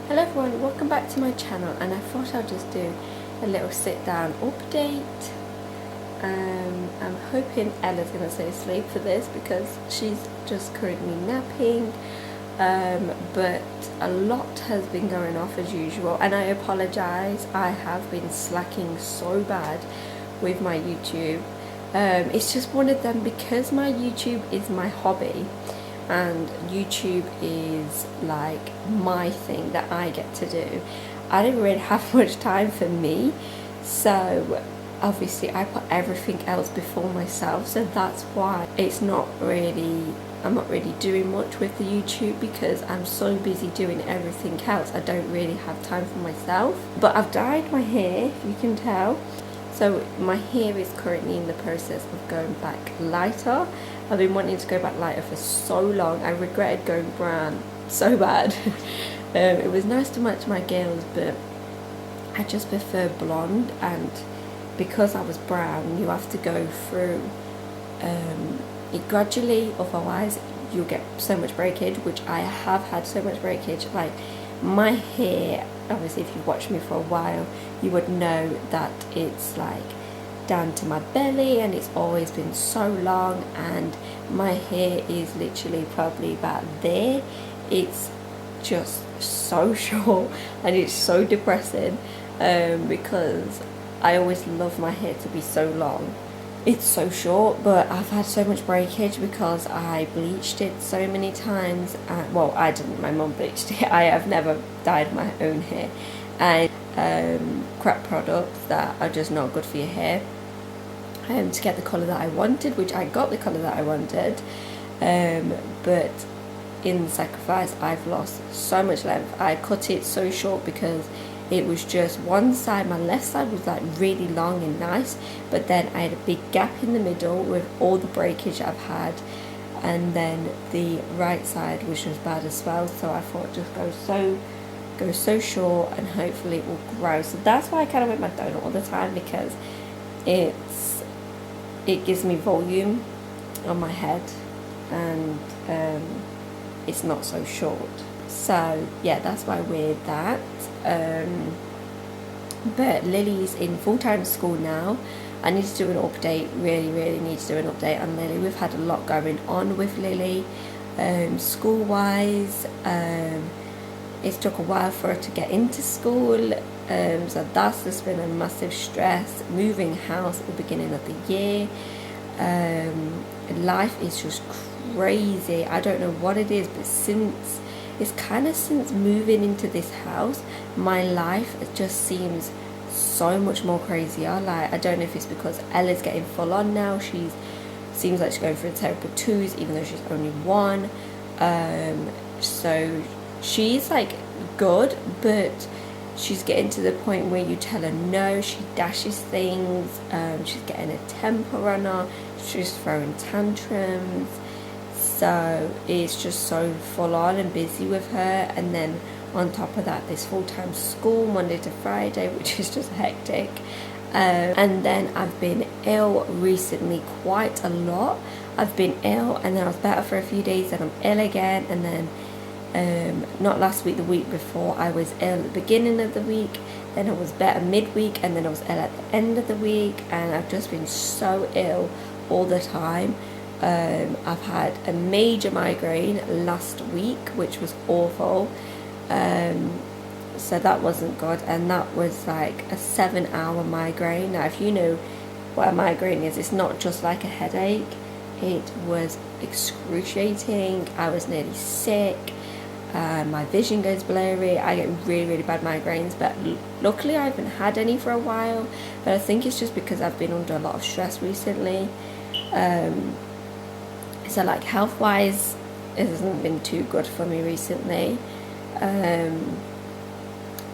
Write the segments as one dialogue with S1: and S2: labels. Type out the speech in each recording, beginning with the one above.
S1: Hello everyone, welcome back to my channel, and I thought I'll just do a little sit down update. I'm hoping Ella's going to stay asleep for this because she's just currently napping, but a lot has been going off as usual, and I apologise. I have been slacking so bad with my YouTube. It's just one of them because my YouTube is my hobby and YouTube is like my thing that I get to do. I don't really have much time for me, so obviously I put everything else before myself, so that's why I'm not really doing much with the YouTube because I'm so busy doing everything else. I don't really have time for myself. But I've dyed my hair, if you can tell. So my hair is currently in the process of going back lighter. I've been wanting to go back lighter for so long. I regretted going brown so bad. It was nice to match my girls, but I just prefer blonde, and because I was brown, you have to go through it gradually, otherwise you'll get so much breakage, which I have had so much breakage. Like my hair, obviously if you've watched me for a while, you would know that it's like down to my belly, and it's always been so long, and my hair is literally probably about there. It's just so short and it's so depressing, because I always love my hair to be so long. It's so short, but I've had so much breakage because I bleached it so many times. Well, I didn't, my mum bleached it. I have never dyed my own hair, and crap products that are just not good for your hair, to get the colour that I wanted, which I got the colour that I wanted, but in the sacrifice I've lost so much length. I cut it so short because it was just one side, my left side was like really long and nice, but then I had a big gap in the middle with all the breakage I've had, and then the right side was just bad as well. So I thought just go so short and hopefully it will grow. So that's why I kind of wear my donut all the time, because it gives me volume on my head, and it's not so short. So yeah, that's why I wear that. But Lily's in full-time school now. I need to do an update, really need to do an update on Lily. We've had a lot going on with Lily, school wise. It's took a while for her to get into school, so that's just been a massive stress. Moving house at the beginning of the year, life is just crazy. I don't know what it is, but since moving into this house, my life just seems so much more crazier. Like, I don't know if it's because Ella's getting full on now. Seems like she's going through therapy 2s, even though she's only 1. So she's like good, but she's getting to the point where you tell her no, she dashes things. She's getting a temper on her. She's throwing tantrums. So it's just so full on and busy with her, and then on top of that, this full-time school Monday to Friday, which is just hectic. And then I've been ill recently quite a lot. I've been ill, and then I was better for a few days, then I'm ill again, and then not last week, the week before, I was ill at the beginning of the week, then I was better midweek, and then I was ill at the end of the week, and I've just been so ill all the time. I've had a major migraine last week, which was awful, so that wasn't good, and that was like a 7-hour migraine. Now if you know what a migraine is, it's not just like a headache. It was excruciating. I was nearly sick. My vision goes blurry. I get really bad migraines, but luckily I haven't had any for a while, but I think it's just because I've been under a lot of stress recently. So like health wise, it hasn't been too good for me recently.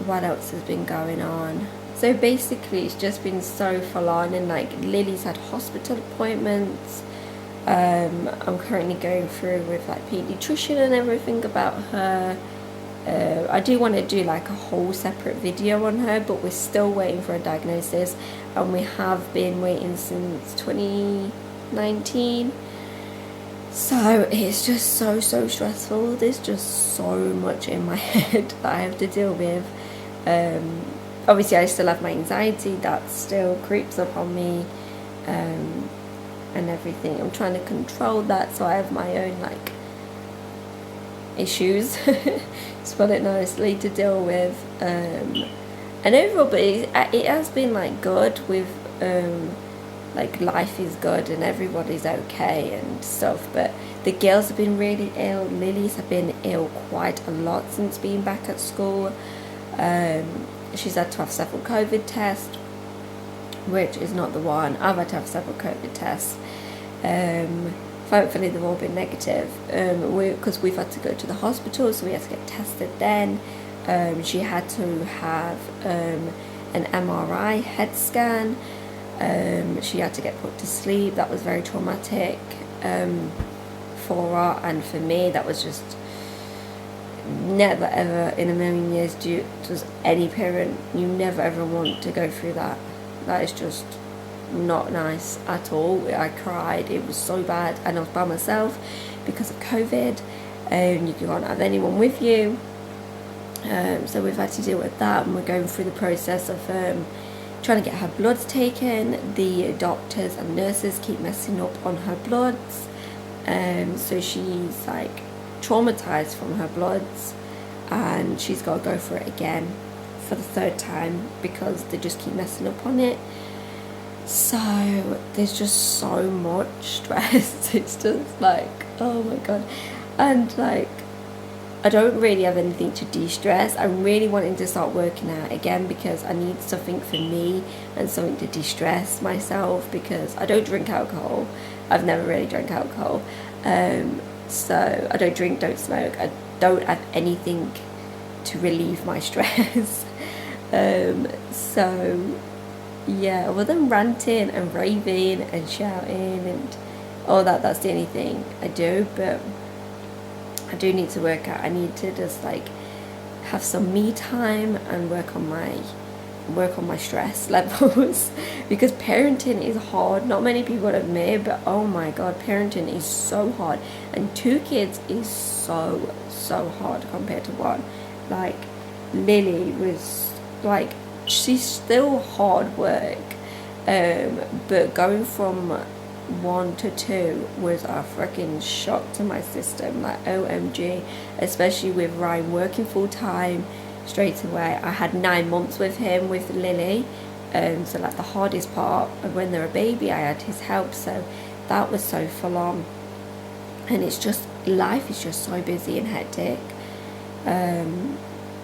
S1: What else has been going on? So basically it's just been so full on, and like Lily's had hospital appointments. I'm currently going through with like pediatrician and everything about her. I do want to do like a whole separate video on her, but we're still waiting for a diagnosis, and we have been waiting since 2019. So it's just so stressful. There's just so much in my head that I have to deal with. Obviously I still have my anxiety that still creeps up on me, and everything. I'm trying to control that, so I have my own like issues to put it nicely, to deal with, and overall, but it has been like good with like life is good and everybody's okay and stuff, but the girls have been really ill. Lily's have been ill quite a lot since being back at school. She's had to have several COVID tests, which is not the one. I've had to have several COVID tests. Thankfully they've all been negative, because we've had to go to the hospital, so we had to get tested then. She had to have an MRI head scan. She had to get put to sleep. That was very traumatic for her, and for me that was just never ever in a million years does any parent, you never ever want to go through that. That is just not nice at all. I cried, it was so bad, and I was by myself because of COVID, and you can't have anyone with you, so we've had to deal with that, and we're going through the process of trying to get her bloods taken. The doctors and nurses keep messing up on her bloods, so she's like traumatized from her bloods, and she's got to go for it again for the third time because they just keep messing up on it. So there's just so much stress. It's just like, oh my god. And like, I don't really have anything to de-stress. I'm really wanting to start working out again because I need something for me and something to de-stress myself, because I don't drink alcohol. I've never really drank alcohol. So I don't drink, don't smoke. I don't have anything to relieve my stress. So yeah, other than ranting and raving and shouting and all that, that's the only thing I do. But I do need to work out. I need to just like have some me time and work on my stress levels because parenting is hard. Not many people admit, but oh my god, parenting is so hard, and 2 kids is so hard compared to 1. Like Lily was like, she's still hard work, but going from 1 to 2 was a freaking shock to my system. Like OMG, especially with Ryan working full time straight away. I had 9 months with him, with Lily, so like the hardest part of when they're a baby, I had his help, so that was so full on. And it's just, life is just so busy and hectic.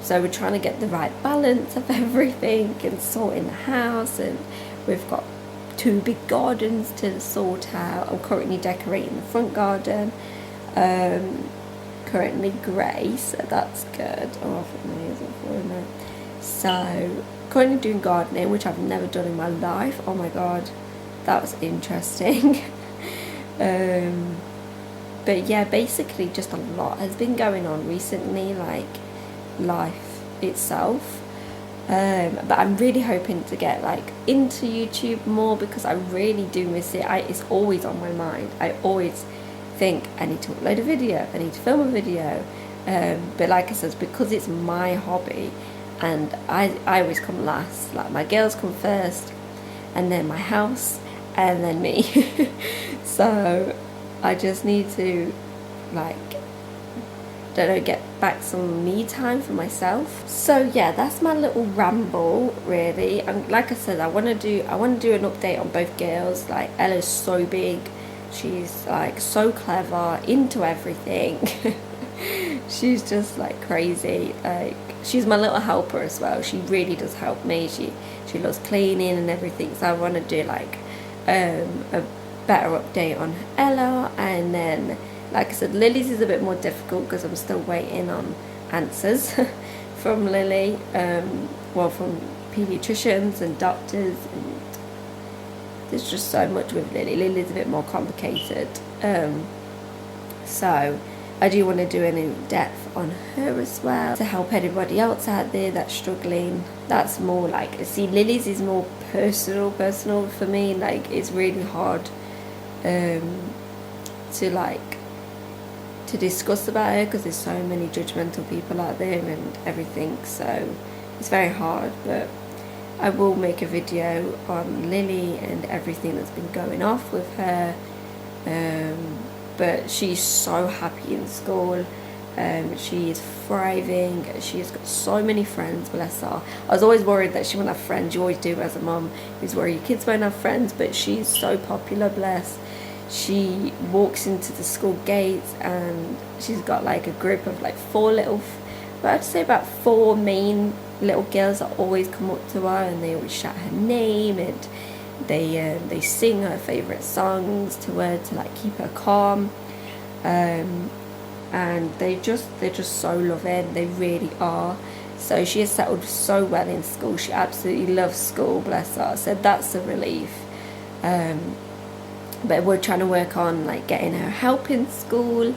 S1: So we're trying to get the right balance of everything and sorting the house, and we've got 2 big gardens to sort out. I'm currently decorating the front garden, currently grey, so that's good. Oh, I think my ears are falling out. So currently doing gardening, which I've never done in my life. Oh my god, that was interesting. But yeah, basically just a lot has been going on recently, like life itself. But I'm really hoping to get like into YouTube more because I really do miss it. It's always on my mind. I always think I need to upload a video, I need to film a video, but like I said, because it's my hobby, and I always come last. Like my girls come first, and then my house, and then me. So I just need to, like, don't know, get back some me time for myself. So yeah, that's my little ramble really. And like I said, I want to do an update on both girls. Like Ella's so big, she's like so clever, into everything. She's just like crazy. Like she's my little helper as well. She really does help me. She loves cleaning and everything. So I want to do like a better update on Ella. And then like I said, Lily's is a bit more difficult because I'm still waiting on answers from Lily, well, from pediatricians and doctors, and there's just so much with Lily. Lily's a bit more complicated, so I do want to do an in-depth on her as well to help anybody else out there that's struggling. That's more like, see, Lily's is more personal for me. Like it's really hard to like to discuss about her because there's so many judgmental people out there and everything, so it's very hard. But I will make a video on Lily and everything that's been going off with her. But she's so happy in school. She is thriving. She has got so many friends, bless her. I was always worried that she wouldn't have friends. You always do as a mum. You always worry your kids won't have friends, but she's so popular, bless. She walks into the school gates and she's got like a group of like I'd say about 4 main little girls that always come up to her, and they always shout her name, and they sing her favourite songs to her to like keep her calm. And they're just so loving, they really are. So she has settled so well in school. She absolutely loves school, bless her, so that's a relief. But we're trying to work on like getting her help in school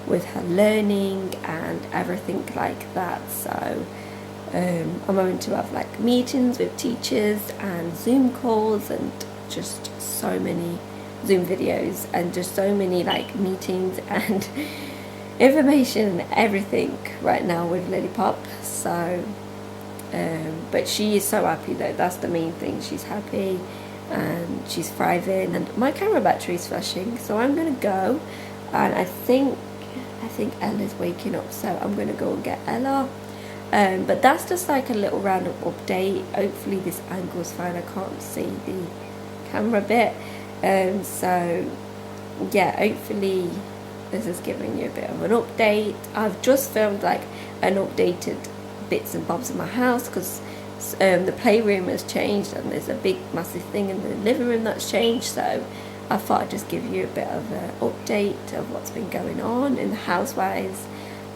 S1: with her learning and everything like that. So I'm going to have like meetings with teachers and Zoom calls and just so many Zoom videos and just so many like meetings and information and everything right now with Lily Pop. So but she is so happy though, that's the main thing. She's happy and she's thriving, and my camera battery is flashing, so I'm gonna go, and I think Ella's waking up, so I'm gonna go and get Ella. But that's just like a little random update. Hopefully this angle is fine, I can't see the camera bit. So yeah, hopefully this is giving you a bit of an update. I've just filmed like an updated bits and bobs of my house because the playroom has changed and there's a big massive thing in the living room that's changed, so I thought I'd just give you a bit of an update of what's been going on in the house-wise.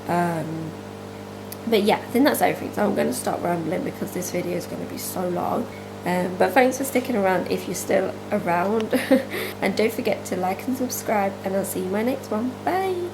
S1: But yeah, I think that's everything, so I'm going to stop rambling because this video is going to be so long. But thanks for sticking around if you're still around. And don't forget to like and subscribe, and I'll see you in my next one. Bye!